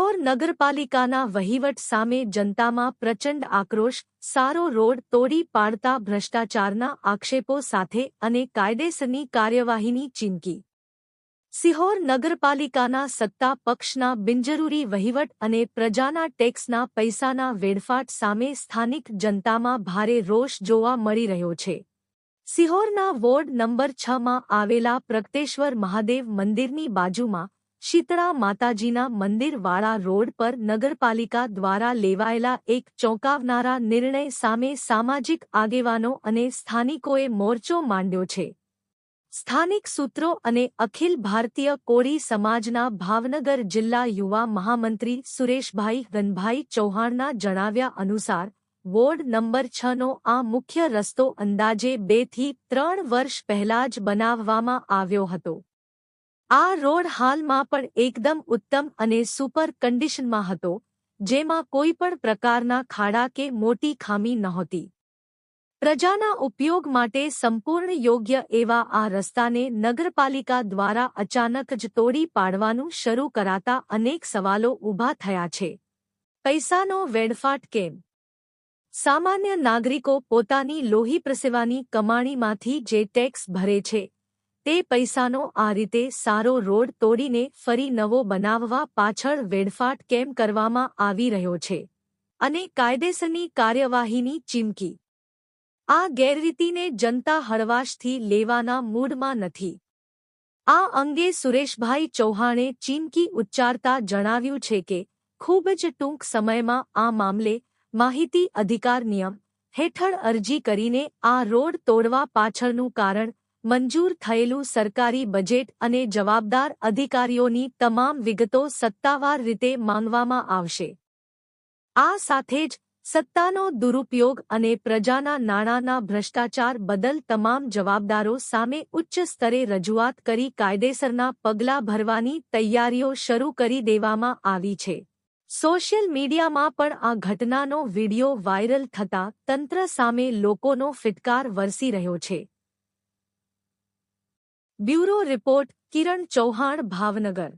સિહોર નગરપાલિકાના વહીવટ સામે જનતામાં પ્રચંડ આક્રોશ, સારો રોડ તોડી પાડતા ભ્રષ્ટાચારના આક્ષેપો સાથે અને કાયદેસરની કાર્યવાહીની ચીમકી. સિહોર નગરપાલિકાના સત્તા પક્ષના બિનજરૂરી વહીવટ અને પ્રજાના ટેક્સના પૈસાના વેડફાટ સામે સ્થાનિક જનતામાં ભારે રોષ જોવા મળી રહ્યો છે. સિહોરના વોર્ડ નંબર 6માં આવેલા પ્રગટેશ્વર મહાદેવ મંદિરની બાજુમાં શીતળા માતાજીના મંદિરવાળા રોડ પર નગરપાલિકા દ્વારા લેવાયેલા એક ચોંકાવનારા નિર્ણય સામે સામાજિક આગેવાનો અને સ્થાનિકોએ મોરચો માંડ્યો છે. સ્થાનિક સૂત્રો અને અખિલ ભારતીય કોળી સમાજના ભાવનગર જિલ્લા યુવા મહામંત્રી સુરેશભાઈ રનભાઈ ચૌહાણના જણાવ્યા અનુસાર વોર્ડ નંબર 6નો આ મુખ્ય રસ્તો અંદાજે 2 થી 3 વર્ષ પહેલા જ બનાવવામાં આવ્યો હતો. આ રોડ હાલમાં પણ એકદમ ઉત્તમ અને સુપર કન્ડિશનમાં હતો, જેમાં કોઈ પણ પ્રકારના ખાડા કે મોટી ખામી નહોતી. પ્રજાના ઉપયોગ માટે સંપૂર્ણ યોગ્ય એવા આ રસ્તાને નગરપાલિકા દ્વારા અચાનક જ તોડી પાડવાનું શરૂ કરાતા અનેક સવાલો ઊભા થયા છે. પૈસાનો વેડફાટ કેમ? સામાન્ય નાગરિકો પોતાની લોહી પ્રસેવાની કમાણીમાંથી જે ટેક્સ ભરે છે, તે પૈસાનો આ રીતે સારો રોડ તોડીને ફરી નવો બનાવવા પાછળ વેડફાટ કેમ કરવામાં આવી રહ્યો છે? અને કાયદેસરની કાર્યવાહીની ચીમકી. આ ગેરરીતિને જનતા હળવાશથી લેવાના મૂડમાં નથી. આ અંગે સુરેશભાઈ ચૌહાણે ચીમકી ઉચ્ચારતા જણાવ્યું છે કે ખૂબ જ ટૂંક સમયમાં આ મામલે માહિતી અધિકાર નિયમ હેઠળ અરજી કરીને આ રોડ તોડવા પાછળનું કારણ, મંજૂર થયેલું સરકારી બજેટ અને જવાબદાર અધિકારીઓની તમામ વિગતો સત્તાવાર રીતે માંગવામાં આવશે. આ સાથે જ સત્તાનો દુરુપયોગ અને પ્રજાના નાણાંના ભ્રષ્ટાચાર બદલ તમામ જવાબદારો સામે ઉચ્ચ સ્તરે રજૂઆત કરી કાયદેસરના પગલાં ભરવાની તૈયારીઓ શરૂ કરી દેવામાં આવી છે. સોશિયલ મીડિયામાં પણ આ ઘટનાનો વીડિયો વાયરલ થતાં તંત્ર સામે લોકોનો ફિટકાર વરસી રહ્યો છે. બ્યુરો રિપોર્ટ, કિરણ ચૌહાણ, ભાવનગર.